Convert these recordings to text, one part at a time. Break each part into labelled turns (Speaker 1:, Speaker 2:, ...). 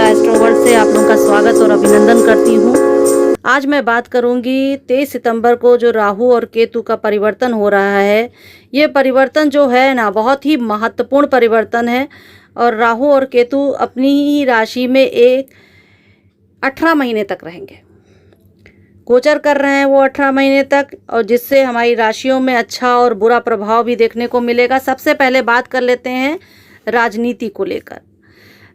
Speaker 1: एस्ट्रोवर्ल्ड से आप लोगों का स्वागत और अभिनंदन करती हूँ। आज मैं बात करूंगी 23 सितंबर को जो राहु और केतु का परिवर्तन हो रहा है। ये परिवर्तन जो है ना, बहुत ही महत्वपूर्ण परिवर्तन है। और राहु और केतु अपनी ही राशि में 18 महीने तक रहेंगे, गोचर कर रहे हैं वो 18 महीने तक, और जिससे हमारी राशियों में अच्छा और बुरा प्रभाव भी देखने को मिलेगा। सबसे पहले बात कर लेते हैं राजनीति को लेकर।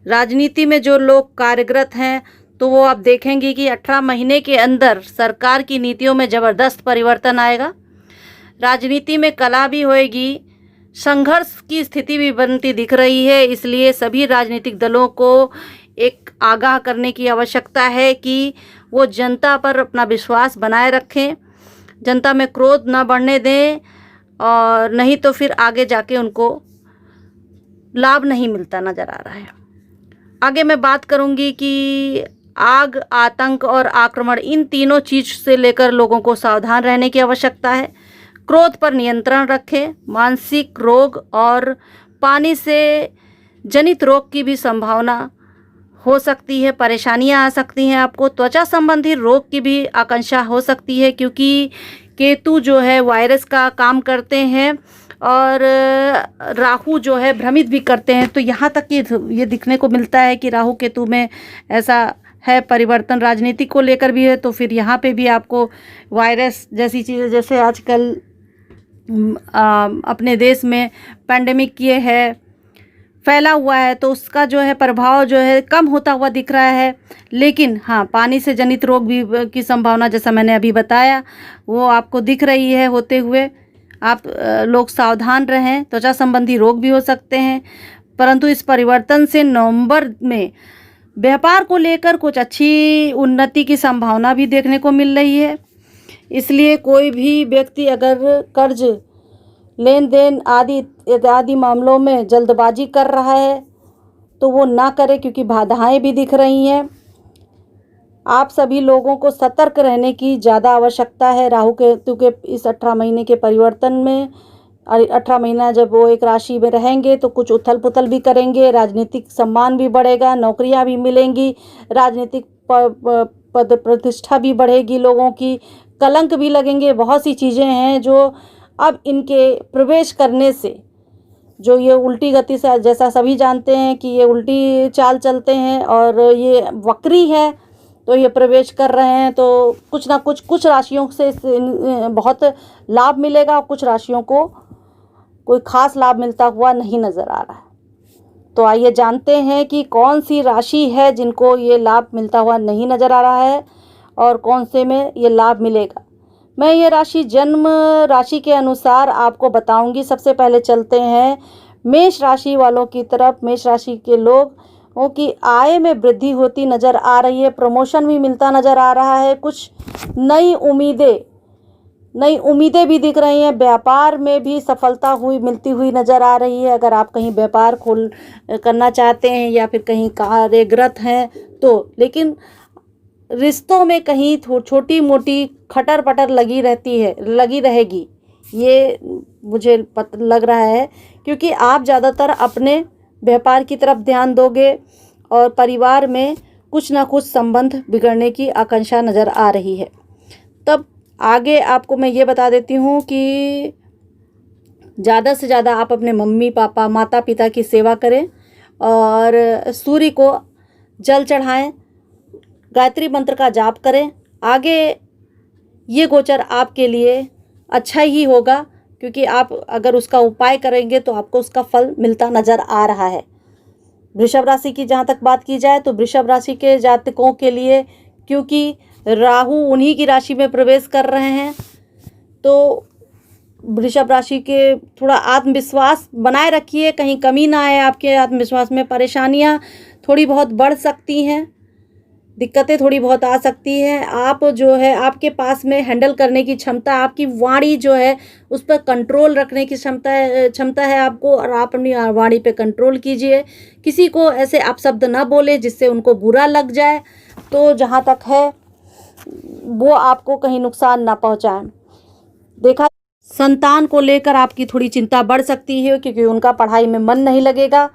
Speaker 1: राजनीति में जो लोग कार्यरत हैं, तो वो आप देखेंगे कि 18 महीने के अंदर सरकार की नीतियों में ज़बरदस्त परिवर्तन आएगा। राजनीति में कला भी होएगी, संघर्ष की स्थिति भी बनती दिख रही है। इसलिए सभी राजनीतिक दलों को एक आगाह करने की आवश्यकता है कि वो जनता पर अपना विश्वास बनाए रखें, जनता में क्रोध न बढ़ने दें, और नहीं तो फिर आगे जाके उनको लाभ नहीं मिलता नज़र आ रहा है। आगे मैं बात करूंगी कि आग, आतंक और आक्रमण, इन तीनों चीज़ से लेकर लोगों को सावधान रहने की आवश्यकता है। क्रोध पर नियंत्रण रखें। मानसिक रोग और पानी से जनित रोग की भी संभावना हो सकती है, परेशानियां आ सकती हैं आपको। त्वचा संबंधी रोग की भी आशंका हो सकती है, क्योंकि केतु जो है वायरस का काम करते हैं और राहु जो है भ्रमित भी करते हैं। तो यहाँ तक कि ये दिखने को मिलता है कि राहु केतु में ऐसा है परिवर्तन। राजनीति को लेकर भी है, तो फिर यहाँ पे भी आपको वायरस जैसी चीज़ें, जैसे आजकल अपने देश में पैंडेमिक ये है फैला हुआ है, तो उसका जो है प्रभाव जो है कम होता हुआ दिख रहा है। लेकिन हाँ, पानी से जनित रोग भी की संभावना, जैसा मैंने अभी बताया, वो आपको दिख रही है होते हुए। आप लोग सावधान रहें। त्वचा संबंधी रोग भी हो सकते हैं। परंतु इस परिवर्तन से नवंबर में व्यापार को लेकर कुछ अच्छी उन्नति की संभावना भी देखने को मिल रही है। इसलिए कोई भी व्यक्ति अगर कर्ज, लेन देन आदि मामलों में जल्दबाजी कर रहा है तो वो ना करे, क्योंकि बाधाएं भी दिख रही हैं। आप सभी लोगों को सतर्क रहने की ज़्यादा आवश्यकता है। राहु केतु के इस 18 महीने के परिवर्तन में, 18 महीना जब वो एक राशि में रहेंगे तो कुछ उथल पुथल भी करेंगे, राजनीतिक सम्मान भी बढ़ेगा, नौकरियां भी मिलेंगी, राजनीतिक पद प्रतिष्ठा भी बढ़ेगी, लोगों की कलंक भी लगेंगे। बहुत सी चीज़ें हैं जो अब इनके प्रवेश करने से, जो ये उल्टी गति से, जैसा सभी जानते हैं कि ये उल्टी चाल चलते हैं और ये वक्री है, तो ये प्रवेश कर रहे हैं, तो कुछ ना कुछ राशियों से बहुत लाभ मिलेगा, और कुछ राशियों को कोई खास लाभ मिलता हुआ नहीं नज़र आ रहा है। तो आइए जानते हैं कि कौन सी राशि है जिनको ये लाभ मिलता हुआ नहीं नज़र आ रहा है और कौन से में ये लाभ मिलेगा। मैं ये राशि जन्म राशि के अनुसार आपको बताऊंगी। सबसे पहले चलते हैं मेष राशि वालों की तरफ। मेष राशि के लोगों की आय में वृद्धि होती नज़र आ रही है, प्रमोशन भी मिलता नज़र आ रहा है, कुछ नई उम्मीदें भी दिख रही हैं। व्यापार में भी सफलता मिलती हुई नज़र आ रही है। अगर आप कहीं व्यापार करना चाहते हैं या फिर कहीं कार्यरत हैं तो, लेकिन रिश्तों में कहीं छोटी मोटी खटर पटर लगी रहेगी, ये मुझे लग रहा है, क्योंकि आप ज़्यादातर अपने व्यापार की तरफ ध्यान दोगे और परिवार में कुछ ना कुछ संबंध बिगड़ने की आशंका नज़र आ रही है। तब आगे आपको मैं ये बता देती हूँ कि ज़्यादा से ज़्यादा आप अपने मम्मी पापा, माता पिता की सेवा करें और सूर्य को जल चढ़ाएं, गायत्री मंत्र का जाप करें। आगे ये गोचर आपके लिए अच्छा ही होगा, क्योंकि आप अगर उसका उपाय करेंगे तो आपको उसका फल मिलता नज़र आ रहा है। वृषभ राशि की जहाँ तक बात की जाए, तो वृषभ राशि के जातकों के लिए, क्योंकि राहु उन्हीं की राशि में प्रवेश कर रहे हैं, तो वृषभ राशि के थोड़ा आत्मविश्वास बनाए रखिए, कहीं कमी ना आए आपके आत्मविश्वास में। परेशानियाँ थोड़ी बहुत बढ़ सकती हैं, दिक्कतें थोड़ी बहुत आ सकती हैं। आप जो है, आपके पास में हैंडल करने की क्षमता, आपकी वाणी जो है उस पर कंट्रोल रखने की क्षमता है आपको, और आप अपनी वाणी पे कंट्रोल कीजिए। किसी को ऐसे आप शब्द ना बोले जिससे उनको बुरा लग जाए, तो जहाँ तक है वो आपको कहीं नुकसान ना पहुँचाए। देखा, संतान को लेकर आपकी थोड़ी चिंता बढ़ सकती है, क्योंकि उनका पढ़ाई में मन नहीं लगेगा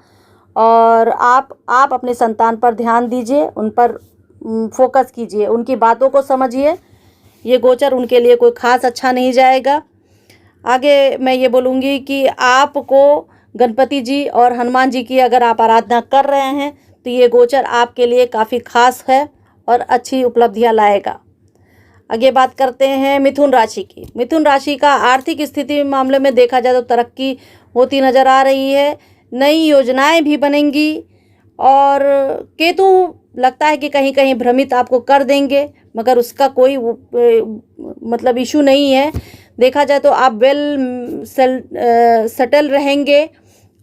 Speaker 1: और आप अपने संतान पर ध्यान दीजिए, उन पर फोकस कीजिए, उनकी बातों को समझिए। ये गोचर उनके लिए कोई ख़ास अच्छा नहीं जाएगा। आगे मैं ये बोलूँगी कि आपको गणपति जी और हनुमान जी की अगर आप आराधना कर रहे हैं तो ये गोचर आपके लिए काफ़ी ख़ास है और अच्छी उपलब्धियाँ लाएगा। आगे बात करते हैं मिथुन राशि की। मिथुन राशि का आर्थिक स्थिति मामले में देखा जाए तो तरक्की होती नज़र आ रही है, नई योजनाएं भी बनेंगी और केतु लगता है कि कहीं कहीं भ्रमित आपको कर देंगे, मगर उसका कोई मतलब इशू नहीं है। देखा जाए तो आप वेल सेटल रहेंगे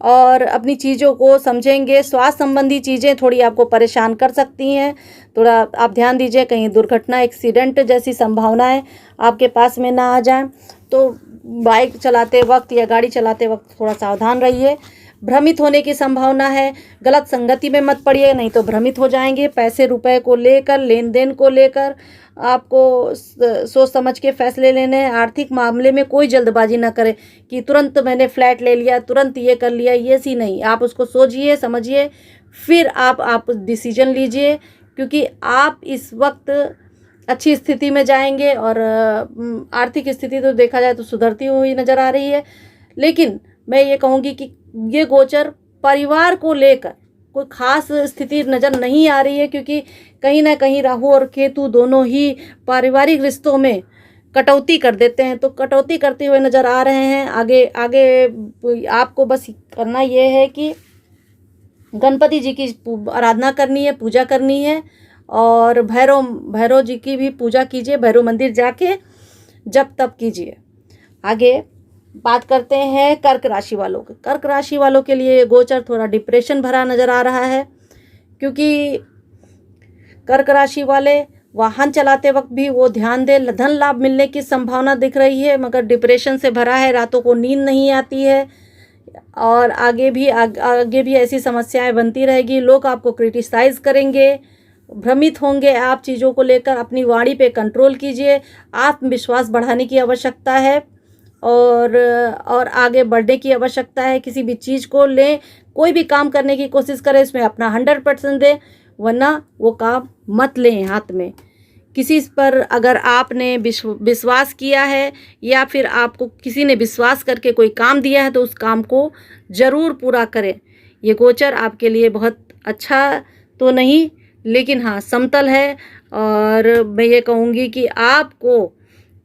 Speaker 1: और अपनी चीज़ों को समझेंगे। स्वास्थ्य संबंधी चीज़ें थोड़ी आपको परेशान कर सकती हैं, थोड़ा आप ध्यान दीजिए कहीं दुर्घटना एक्सीडेंट जैसी संभावनाएं आपके पास में ना आ जाएं। तो बाइक चलाते वक्त या गाड़ी चलाते वक्त थोड़ा सावधान रहिए। भ्रमित होने की संभावना है, गलत संगति में मत पड़िए, नहीं तो भ्रमित हो जाएंगे। पैसे रुपए को लेकर, लेन देन को लेकर आपको सोच समझ के फैसले लेने हैं। आर्थिक मामले में कोई जल्दबाजी ना करें कि तुरंत मैंने फ्लैट ले लिया, तुरंत ये कर लिया, ये सी नहीं। आप उसको सोचिए, समझिए, फिर आप डिसीजन लीजिए, क्योंकि आप इस वक्त अच्छी स्थिति में जाएंगे और आर्थिक स्थिति तो देखा जाए तो सुधरती हुई नज़र आ रही है। लेकिन मैं ये कहूँगी कि ये गोचर परिवार को लेकर कोई खास स्थिति नज़र नहीं आ रही है, क्योंकि कहीं ना कहीं राहु और केतु दोनों ही पारिवारिक रिश्तों में कटौती कर देते हैं, तो कटौती करते हुए नज़र आ रहे हैं। आगे आगे आपको बस करना ये है कि गणपति जी की आराधना करनी है, पूजा करनी है और भैरव जी की भी पूजा कीजिए, भैरव मंदिर जाके जप तप कीजिए। आगे बात करते हैं कर्क राशि वालों के। कर्क राशि वालों के लिए गोचर थोड़ा डिप्रेशन भरा नज़र आ रहा है, क्योंकि कर्क राशि वाले वाहन चलाते वक्त भी वो ध्यान दें। धन लाभ मिलने की संभावना दिख रही है, मगर डिप्रेशन से भरा है, रातों को नींद नहीं आती है और आगे भी ऐसी समस्याएं बनती रहेगी। लोग आपको क्रिटिसाइज़ करेंगे, भ्रमित होंगे आप चीज़ों को लेकर। अपनी वाणी पे कंट्रोल कीजिए, आत्मविश्वास बढ़ाने की आवश्यकता है और आगे बढ़ने की आवश्यकता है। किसी भी चीज़ को लें, कोई भी काम करने की कोशिश करें, इसमें अपना 100% दें, वरना वो काम मत लें हाथ में। किसी पर अगर आपने विश्वास किया है या फिर आपको किसी ने विश्वास करके कोई काम दिया है तो उस काम को ज़रूर पूरा करें। ये गोचर आपके लिए बहुत अच्छा तो नहीं, लेकिन हाँ समतल है। और मैं ये कहूँगी कि आपको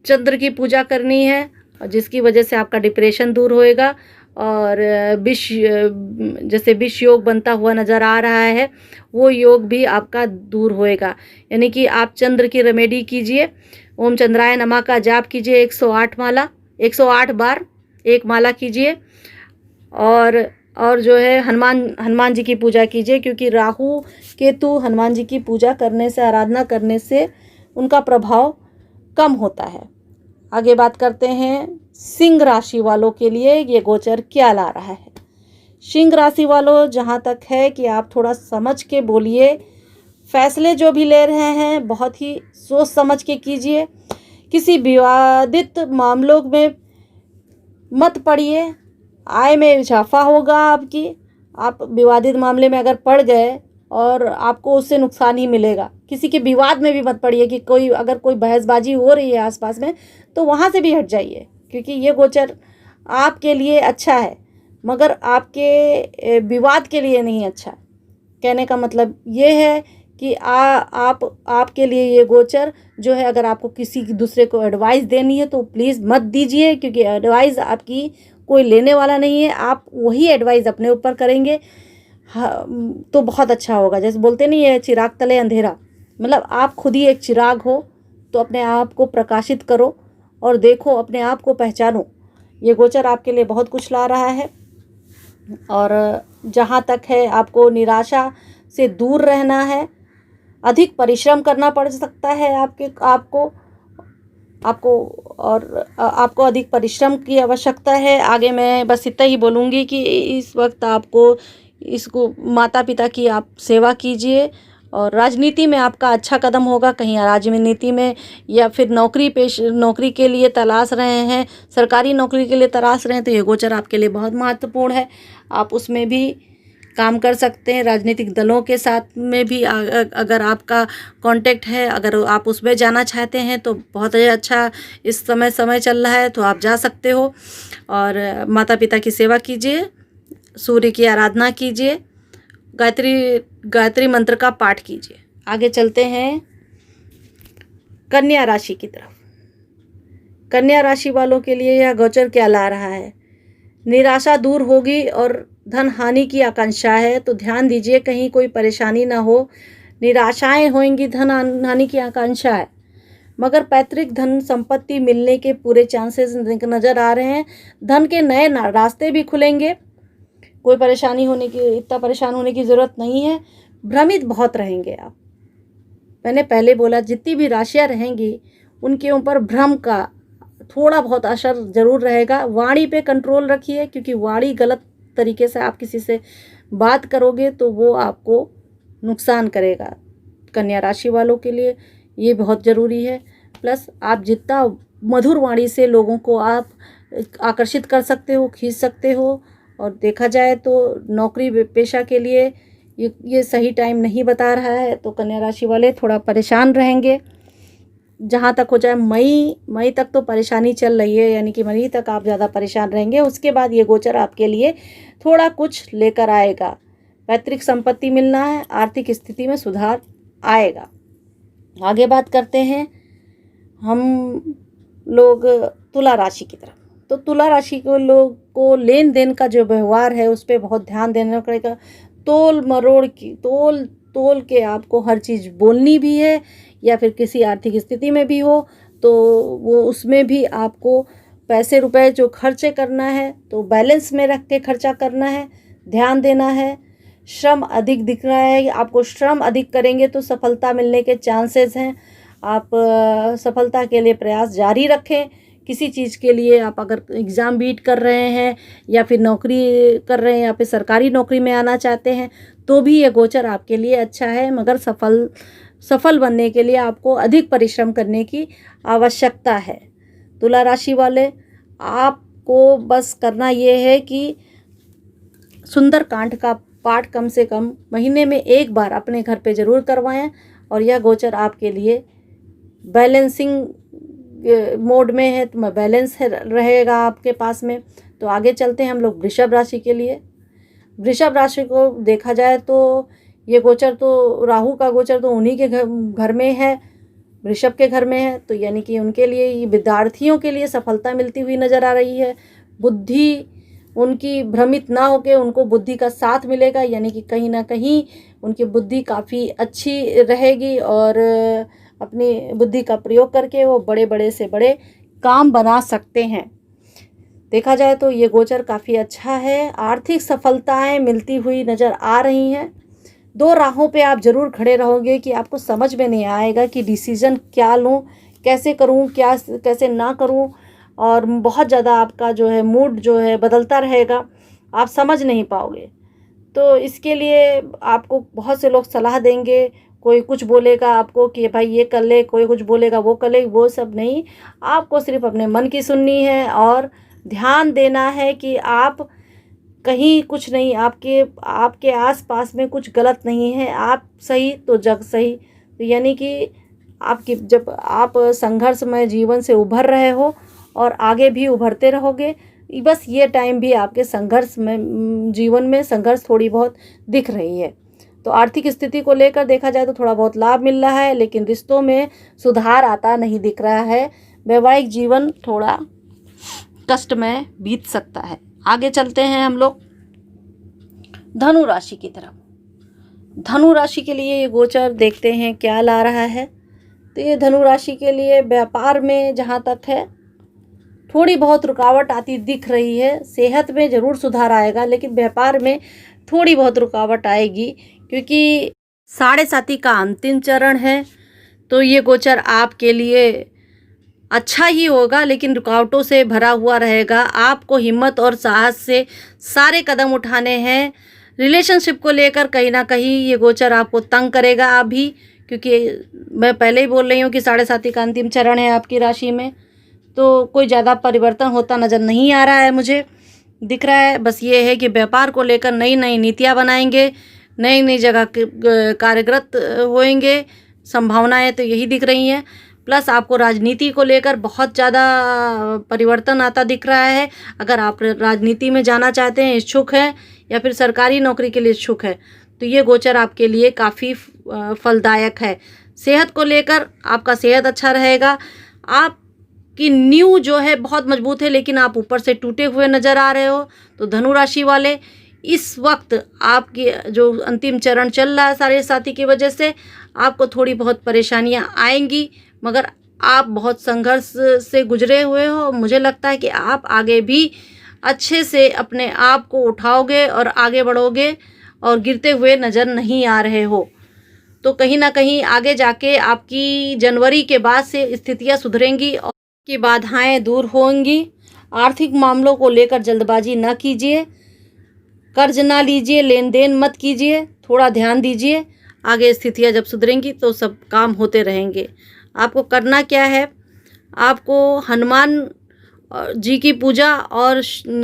Speaker 1: चंद्र की पूजा करनी है, जिसकी वजह से आपका डिप्रेशन दूर होएगा और जैसे विष योग बनता हुआ नज़र आ रहा है, वो योग भी आपका दूर होएगा। यानी कि आप चंद्र की रेमेडी कीजिए, ओम चंद्राय नमः का जाप कीजिए 108 बार एक माला कीजिए और जो है हनुमान जी की पूजा कीजिए, क्योंकि राहु केतु हनुमान जी की पूजा करने से, आराधना करने से उनका प्रभाव कम होता है। आगे बात करते हैं सिंह राशि वालों के लिए ये गोचर क्या ला रहा है। सिंह राशि वालों, जहाँ तक है कि आप थोड़ा समझ के बोलिए, फैसले जो भी ले रहे हैं बहुत ही सोच समझ के कीजिए। किसी विवादित मामलों में मत पड़िए, आय में इजाफा होगा आपकी। आप विवादित मामले में अगर पड़ गए और आपको उससे नुकसान ही मिलेगा। किसी के विवाद में भी मत पड़िए कि अगर कोई बहसबाजी हो रही है आसपास में तो वहाँ से भी हट जाइए, क्योंकि ये गोचर आपके लिए अच्छा है मगर आपके विवाद के लिए नहीं अच्छा। कहने का मतलब ये है कि आपके लिए ये गोचर जो है, अगर आपको किसी दूसरे को एडवाइस देनी है तो प्लीज़ मत दीजिए, क्योंकि एडवाइस आपकी कोई लेने वाला नहीं है। आप वही एडवाइस अपने ऊपर करेंगे तो बहुत अच्छा होगा। जैसे बोलते नहीं है चिराग तले अंधेरा, मतलब आप खुद ही एक चिराग हो, तो अपने आप को प्रकाशित करो और देखो, अपने आप को पहचानो। ये गोचर आपके लिए बहुत कुछ ला रहा है। और जहाँ तक है आपको निराशा से दूर रहना है, अधिक परिश्रम करना पड़ सकता है आपको अधिक परिश्रम की आवश्यकता है। आगे मैं बस इतना ही बोलूँगी कि इस वक्त आपको माता पिता की आप सेवा कीजिए और राजनीति में आपका अच्छा कदम होगा। कहीं राजनीति में या फिर नौकरी के लिए तलाश रहे हैं, सरकारी नौकरी के लिए तलाश रहे हैं, तो ये गोचर आपके लिए बहुत महत्वपूर्ण है। आप उसमें भी काम कर सकते हैं। राजनीतिक दलों के साथ में भी अगर आपका कांटेक्ट है, अगर आप उसमें जाना चाहते हैं तो बहुत ही अच्छा इस समय चल रहा है, तो आप जा सकते हो। और माता पिता की सेवा कीजिए, सूर्य की आराधना कीजिए, गायत्री मंत्र का पाठ कीजिए। आगे चलते हैं कन्या राशि की तरफ। कन्या राशि वालों के लिए यह गोचर क्या ला रहा है? निराशा दूर होगी और धन हानि की आकांक्षा है, तो ध्यान दीजिए कहीं कोई परेशानी ना हो। निराशाएं होंगी, धन हानि की आकांक्षा है, मगर पैतृक धन संपत्ति मिलने के पूरे चांसेस नज़र आ रहे हैं। धन के नए रास्ते भी खुलेंगे। कोई परेशानी होने की, इतना परेशान होने की ज़रूरत नहीं है। भ्रमित बहुत रहेंगे आप। मैंने पहले बोला जितनी भी राशियाँ रहेंगी उनके ऊपर भ्रम का थोड़ा बहुत असर ज़रूर रहेगा। वाणी पे कंट्रोल रखिए, क्योंकि वाणी गलत तरीके से आप किसी से बात करोगे तो वो आपको नुकसान करेगा। कन्या राशि वालों के लिए ये बहुत ज़रूरी है। प्लस आप जितना मधुर वाणी से लोगों को आप आकर्षित कर सकते हो, खींच सकते हो। और देखा जाए तो नौकरी पेशा के लिए ये सही टाइम नहीं बता रहा है, तो कन्या राशि वाले थोड़ा परेशान रहेंगे। जहाँ तक हो जाए मई तक तो परेशानी चल रही है, यानी कि मई तक आप ज़्यादा परेशान रहेंगे। उसके बाद ये गोचर आपके लिए थोड़ा कुछ लेकर आएगा। पैतृक संपत्ति मिलना है, आर्थिक स्थिति में सुधार आएगा। आगे बात करते हैं हम लोग तुला राशि की तरफ। तो तुला राशि के लोग को लेन देन का जो व्यवहार है उस पर बहुत ध्यान देना पड़ेगा। तोल के आपको हर चीज़ बोलनी भी है, या फिर किसी आर्थिक स्थिति में भी हो तो वो उसमें भी आपको पैसे रुपए जो खर्चे करना है तो बैलेंस में रख के खर्चा करना है, ध्यान देना है। श्रम अधिक दिख रहा है, आपको श्रम अधिक करेंगे तो सफलता मिलने के चांसेस हैं। आप सफलता के लिए प्रयास जारी रखें। किसी चीज़ के लिए आप अगर एग्ज़ाम बीट कर रहे हैं या फिर नौकरी कर रहे हैं या फिर सरकारी नौकरी में आना चाहते हैं तो भी ये गोचर आपके लिए अच्छा है, मगर सफल बनने के लिए आपको अधिक परिश्रम करने की आवश्यकता है। तुला राशि वाले आपको बस करना ये है कि सुंदरकांड का पाठ कम से कम महीने में एक बार अपने घर पे ज़रूर करवाएं, और यह गोचर आपके लिए बैलेंसिंग मोड में है, तो बैलेंस रहेगा आपके पास में। तो आगे चलते हैं हम लोग वृषभ राशि के लिए। वृषभ राशि को देखा जाए तो ये गोचर तो राहु का गोचर तो उन्हीं के घर में है, वृषभ के घर में है, तो यानी कि उनके लिए ये विद्यार्थियों के लिए सफलता मिलती हुई नज़र आ रही है। बुद्धि उनकी भ्रमित ना होकर उनको बुद्धि का साथ मिलेगा, यानी कि कहीं ना कहीं उनकी बुद्धि काफ़ी अच्छी रहेगी और अपनी बुद्धि का प्रयोग करके वो बड़े से बड़े काम बना सकते हैं। देखा जाए तो ये गोचर काफ़ी अच्छा है। आर्थिक सफलताएं मिलती हुई नज़र आ रही हैं। दो राहों पे आप ज़रूर खड़े रहोगे कि आपको समझ में नहीं आएगा कि डिसीज़न क्या लूँ, कैसे करूँ, क्या कैसे ना करूँ, और बहुत ज़्यादा आपका जो है मूड जो है बदलता रहेगा, आप समझ नहीं पाओगे। तो इसके लिए आपको बहुत से लोग सलाह देंगे, कोई कुछ बोलेगा आपको कि भाई ये कर ले, कोई कुछ बोलेगा वो कर ले, वो सब नहीं। आपको सिर्फ अपने मन की सुननी है और ध्यान देना है कि आप कहीं कुछ नहीं, आपके आसपास में कुछ गलत नहीं है। आप सही तो जग सही। तो यानी कि जब आप संघर्षमय जीवन से उभर रहे हो और आगे भी उभरते रहोगे, बस ये टाइम भी आपके संघर्ष में जीवन में संघर्ष थोड़ी बहुत दिख रही है। तो आर्थिक स्थिति को लेकर देखा जाए तो थोड़ा बहुत लाभ मिल रहा है, लेकिन रिश्तों में सुधार आता नहीं दिख रहा है। वैवाहिक जीवन थोड़ा कष्टमय बीत सकता है। आगे चलते हैं हम लोग धनु राशि की तरफ। धनु राशि के लिए ये गोचर देखते हैं क्या ला रहा है। तो ये धनु राशि के लिए व्यापार में जहाँ तक है थोड़ी बहुत रुकावट आती दिख रही है। सेहत में ज़रूर सुधार आएगा, लेकिन व्यापार में थोड़ी बहुत रुकावट आएगी, क्योंकि 7.5 का अंतिम चरण है। तो ये गोचर आपके लिए अच्छा ही होगा, लेकिन रुकावटों से भरा हुआ रहेगा। आपको हिम्मत और साहस से सारे कदम उठाने हैं। रिलेशनशिप को लेकर कहीं ना कहीं ये गोचर आपको तंग करेगा अभी, क्योंकि मैं पहले ही बोल रही हूँ कि 7.5 का अंतिम चरण है आपकी राशि में, तो कोई ज़्यादा परिवर्तन होता नज़र नहीं आ रहा है मुझे। दिख रहा है। बस ये है कि व्यापार को लेकर नई नई नीतियाँ बनाएंगे, नई नई जगह कार्यरत होएंगे, संभावनाएं तो यही दिख रही हैं। प्लस आपको राजनीति को लेकर बहुत ज़्यादा परिवर्तन आता दिख रहा है। अगर आप राजनीति में जाना चाहते हैं, इच्छुक हैं, या फिर सरकारी नौकरी के लिए इच्छुक है, तो ये गोचर आपके लिए काफ़ी फलदायक है। सेहत को लेकर आपका सेहत अच्छा रहेगा। आपकी नींव जो है बहुत मजबूत है, लेकिन आप ऊपर से टूटे हुए नज़र आ रहे हो। तो धनु राशि वाले, इस वक्त आपकी जो अंतिम चरण चल रहा है साढ़े साथी की वजह से आपको थोड़ी बहुत परेशानियां आएंगी, मगर आप बहुत संघर्ष से गुजरे हुए हो। मुझे लगता है कि आप आगे भी अच्छे से अपने आप को उठाओगे और आगे बढ़ोगे और गिरते हुए नज़र नहीं आ रहे हो। तो कहीं ना कहीं आगे जाके आपकी जनवरी के बाद से स्थितियां सुधरेंगी और की बाधाएं दूर होंगी। आर्थिक मामलों को लेकर जल्दबाजी न कीजिए, कर्ज ना लीजिए, लेन देन मत कीजिए, थोड़ा ध्यान दीजिए। आगे स्थितियां जब सुधरेंगी तो सब काम होते रहेंगे। आपको करना क्या है, आपको हनुमान जी की पूजा और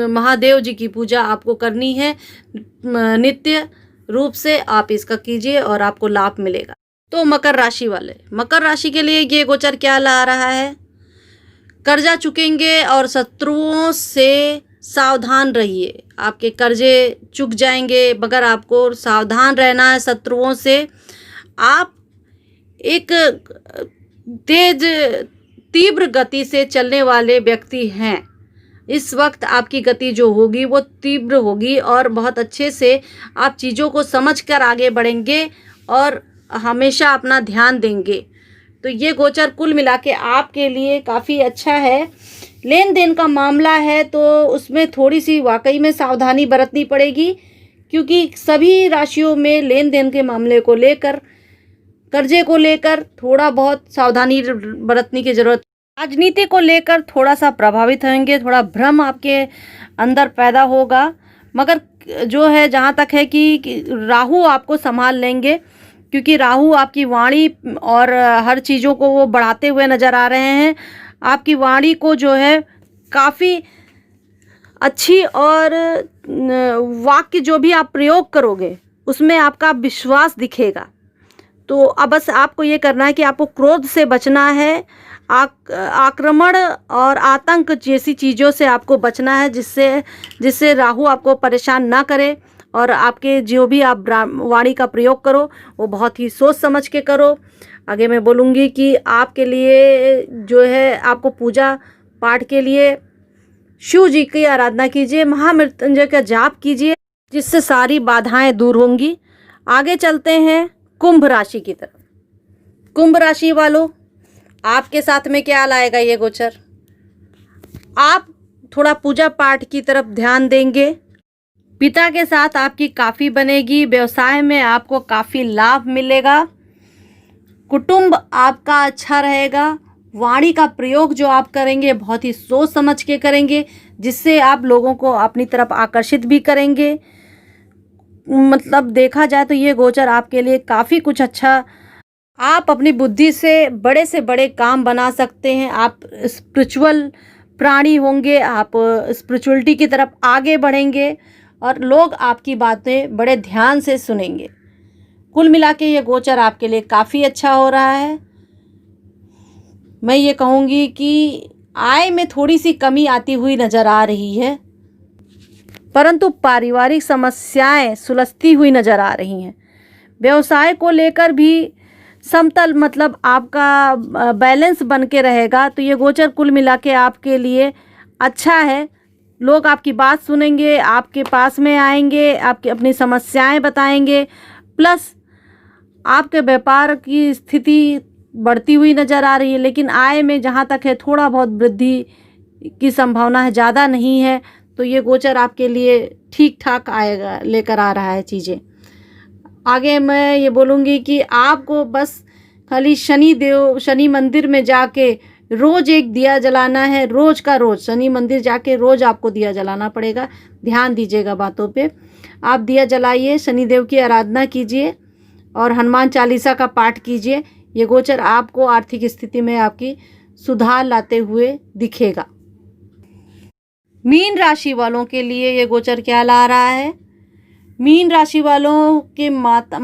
Speaker 1: महादेव जी की पूजा आपको करनी है नित्य रूप से। आप इसका कीजिए और आपको लाभ मिलेगा। तो मकर राशि वाले, मकर राशि के लिए ये गोचर क्या ला रहा है, कर्जा चुकेंगे और शत्रुओं से सावधान रहिए। आपके कर्जे चुक जाएंगे, मगर आपको सावधान रहना है शत्रुओं से। आप एक तेज तीव्र गति से चलने वाले व्यक्ति हैं। इस वक्त आपकी गति जो होगी वो तीव्र होगी और बहुत अच्छे से आप चीज़ों को समझकर आगे बढ़ेंगे और हमेशा अपना ध्यान देंगे। तो ये गोचर कुल मिला के आपके लिए काफ़ी अच्छा है। लेन देन का मामला है तो उसमें थोड़ी सी वाकई में सावधानी बरतनी पड़ेगी, क्योंकि सभी राशियों में लेन देन के मामले को लेकर, कर्जे को लेकर थोड़ा बहुत सावधानी बरतने की ज़रूरत। राजनीति को लेकर थोड़ा सा प्रभावित होंगे, थोड़ा भ्रम आपके अंदर पैदा होगा, मगर जो है जहाँ तक है कि राहु आपको संभाल लेंगे, क्योंकि राहु आपकी वाणी और हर चीज़ों को वो बढ़ाते हुए नज़र आ रहे हैं। आपकी वाणी को जो है काफ़ी अच्छी और वाक्य जो भी आप प्रयोग करोगे उसमें आपका विश्वास दिखेगा। तो अब बस आपको ये करना है कि आपको क्रोध से बचना है, आक्रमण और आतंक जैसी चीज़ों से आपको बचना है, जिससे राहु आपको परेशान ना करे। और आपके जो भी आप वाणी का प्रयोग करो वो बहुत ही सोच समझ के करो। आगे मैं बोलूँगी कि आपके लिए जो है आपको पूजा पाठ के लिए शिव जी की आराधना कीजिए, महामृत्युंजय का जाप कीजिए, जिससे सारी बाधाएं दूर होंगी। आगे चलते हैं कुंभ राशि की तरफ। कुंभ राशि वालों, आपके साथ में क्या लाएगा ये गोचर, आप थोड़ा पूजा पाठ की तरफ ध्यान देंगे। पिता के साथ आपकी काफ़ी बनेगी, व्यवसाय में आपको काफ़ी लाभ मिलेगा, कुटुंब आपका अच्छा रहेगा। वाणी का प्रयोग जो आप करेंगे बहुत ही सोच समझ के करेंगे, जिससे आप लोगों को अपनी तरफ आकर्षित भी करेंगे। मतलब देखा जाए तो ये गोचर आपके लिए काफ़ी कुछ अच्छा, आप अपनी बुद्धि से बड़े काम बना सकते हैं। आप स्पिरिचुअल प्राणी होंगे, आप स्पिरिचुअलिटी की तरफ आगे बढ़ेंगे और लोग आपकी बातें बड़े ध्यान से सुनेंगे। कुल मिला के ये गोचर आपके लिए काफ़ी अच्छा हो रहा है। मैं ये कहूँगी कि आय में थोड़ी सी कमी आती हुई नज़र आ रही है, परंतु पारिवारिक समस्याएं सुलझती हुई नज़र आ रही हैं। व्यवसाय को लेकर भी समतल, मतलब आपका बैलेंस बन के रहेगा। तो ये गोचर कुल मिला के आपके लिए अच्छा है। लोग आपकी बात सुनेंगे, आपके पास में आएंगे, आपकी अपनी समस्याएं बताएंगे, प्लस आपके व्यापार की स्थिति बढ़ती हुई नज़र आ रही है। लेकिन आय में जहाँ तक है थोड़ा बहुत वृद्धि की संभावना है, ज़्यादा नहीं है। तो ये गोचर आपके लिए ठीक ठाक आएगा, लेकर आ रहा है चीज़ें। आगे मैं ये बोलूँगी कि आपको बस खाली शनि मंदिर में जाके रोज़ एक दिया जलाना है, रोज़ का रोज़ शनि मंदिर जाके रोज़ आपको दिया जलाना पड़ेगा। ध्यान दीजिएगा बातों पे। आप दिया जलाइए, शनिदेव की आराधना कीजिए और हनुमान चालीसा का पाठ कीजिए। ये गोचर आपको आर्थिक स्थिति में आपकी सुधार लाते हुए दिखेगा। मीन राशि वालों के लिए ये गोचर क्या ला रहा है? मीन राशि वालों के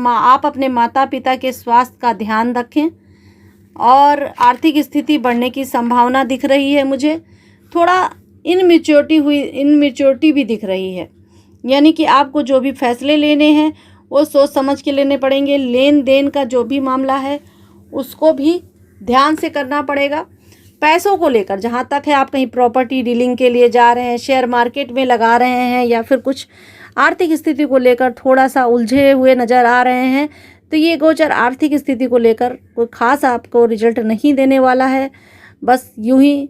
Speaker 1: आप अपने माता पिता के स्वास्थ्य का ध्यान रखें और आर्थिक स्थिति बढ़ने की संभावना दिख रही है मुझे। थोड़ा इनमेच्योरिटी भी दिख रही है, यानी कि आपको जो भी फैसले लेने हैं वो सोच समझ के लेने पड़ेंगे। लेन देन का जो भी मामला है उसको भी ध्यान से करना पड़ेगा। पैसों को लेकर जहाँ तक है, आप कहीं प्रॉपर्टी डीलिंग के लिए जा रहे हैं, शेयर मार्केट में लगा रहे हैं, या फिर कुछ आर्थिक स्थिति को लेकर थोड़ा सा उलझे हुए नज़र आ रहे हैं, तो ये गोचर आर्थिक स्थिति को लेकर कोई ख़ास आपको रिजल्ट नहीं देने वाला है। बस यूं ही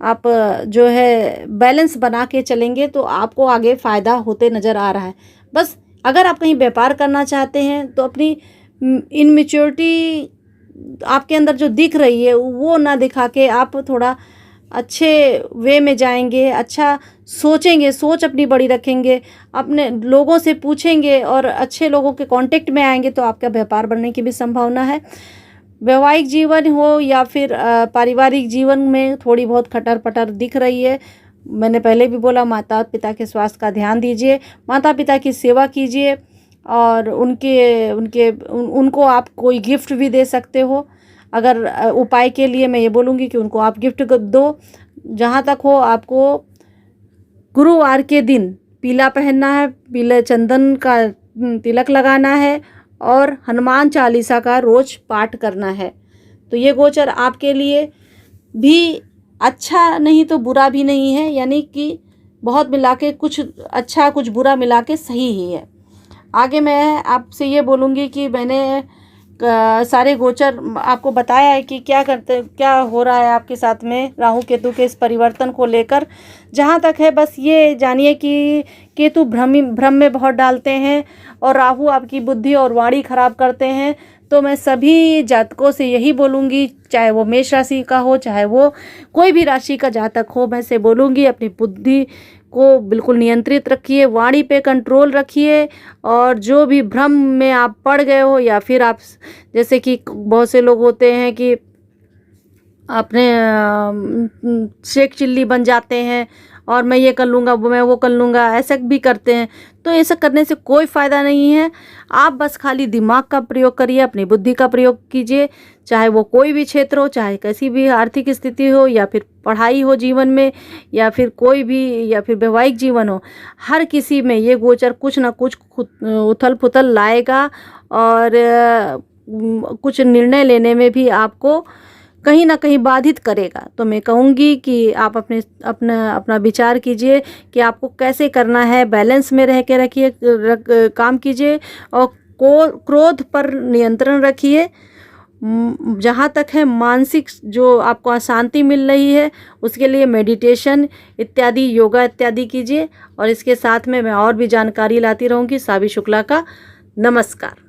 Speaker 1: आप जो है बैलेंस बना के चलेंगे तो आपको आगे फ़ायदा होते नज़र आ रहा है। बस अगर आप कहीं व्यापार करना चाहते हैं तो अपनी इनमेच्योरिटी आपके अंदर जो दिख रही है वो ना दिखा के आप थोड़ा अच्छे वे में जाएंगे, अच्छा सोचेंगे, सोच अपनी बड़ी रखेंगे, अपने लोगों से पूछेंगे और अच्छे लोगों के कांटेक्ट में आएंगे तो आपका व्यापार बढ़ने की भी संभावना है। वैवाहिक जीवन हो या फिर पारिवारिक जीवन में थोड़ी बहुत खटर पटर दिख रही है। मैंने पहले भी बोला, माता पिता के स्वास्थ्य का ध्यान दीजिए, माता पिता की सेवा कीजिए और उनको आप कोई गिफ्ट भी दे सकते हो। अगर उपाय के लिए मैं ये बोलूँगी कि उनको आप गिफ्ट दो। जहाँ तक हो, आपको गुरुवार के दिन पीला पहनना है, पीले चंदन का तिलक लगाना है और हनुमान चालीसा का रोज पाठ करना है। तो ये गोचर आपके लिए भी अच्छा नहीं तो बुरा भी नहीं है, यानी कि बहुत मिला के कुछ अच्छा कुछ बुरा मिला के सही ही है। आगे मैं आपसे ये बोलूँगी कि मैंने सारे गोचर आपको बताया है कि क्या हो रहा है आपके साथ में राहु केतु के इस परिवर्तन को लेकर। जहाँ तक है, बस ये जानिए कि केतु भ्रम में बहुत डालते हैं और राहु आपकी बुद्धि और वाणी खराब करते हैं। तो मैं सभी जातकों से यही बोलूँगी, चाहे वो मेष राशि का हो, चाहे वो कोई भी राशि का जातक हो, मैं से बोलूँगी अपनी बुद्धि को बिल्कुल नियंत्रित रखिए, वाणी पे कंट्रोल रखिए। और जो भी भ्रम में आप पड़ गए हो, या फिर आप जैसे कि बहुत से लोग होते हैं कि अपने शेख चिल्ली बन जाते हैं और मैं ये कर लूँगा, मैं वो कर लूँगा, ऐसा भी करते हैं। तो ऐसा करने से कोई फ़ायदा नहीं है। आप बस खाली दिमाग का प्रयोग करिए, अपनी बुद्धि का प्रयोग कीजिए, चाहे वो कोई भी क्षेत्र हो, चाहे कैसी भी आर्थिक स्थिति हो, या फिर पढ़ाई हो जीवन में, या फिर कोई भी, या फिर वैवाहिक जीवन हो, हर किसी में ये गोचर कुछ ना कुछ उथल पुथल लाएगा और कुछ निर्णय लेने में भी आपको कहीं ना कहीं बाधित करेगा। तो मैं कहूँगी कि आप अपना विचार कीजिए कि आपको कैसे करना है, बैलेंस में रह के काम कीजिए और क्रोध पर नियंत्रण रखिए। जहाँ तक है मानसिक जो आपको अशांति मिल रही है उसके लिए मेडिटेशन इत्यादि, योगा इत्यादि कीजिए। और इसके साथ में मैं और भी जानकारी लाती रहूँगी। सावी शुक्ला का नमस्कार।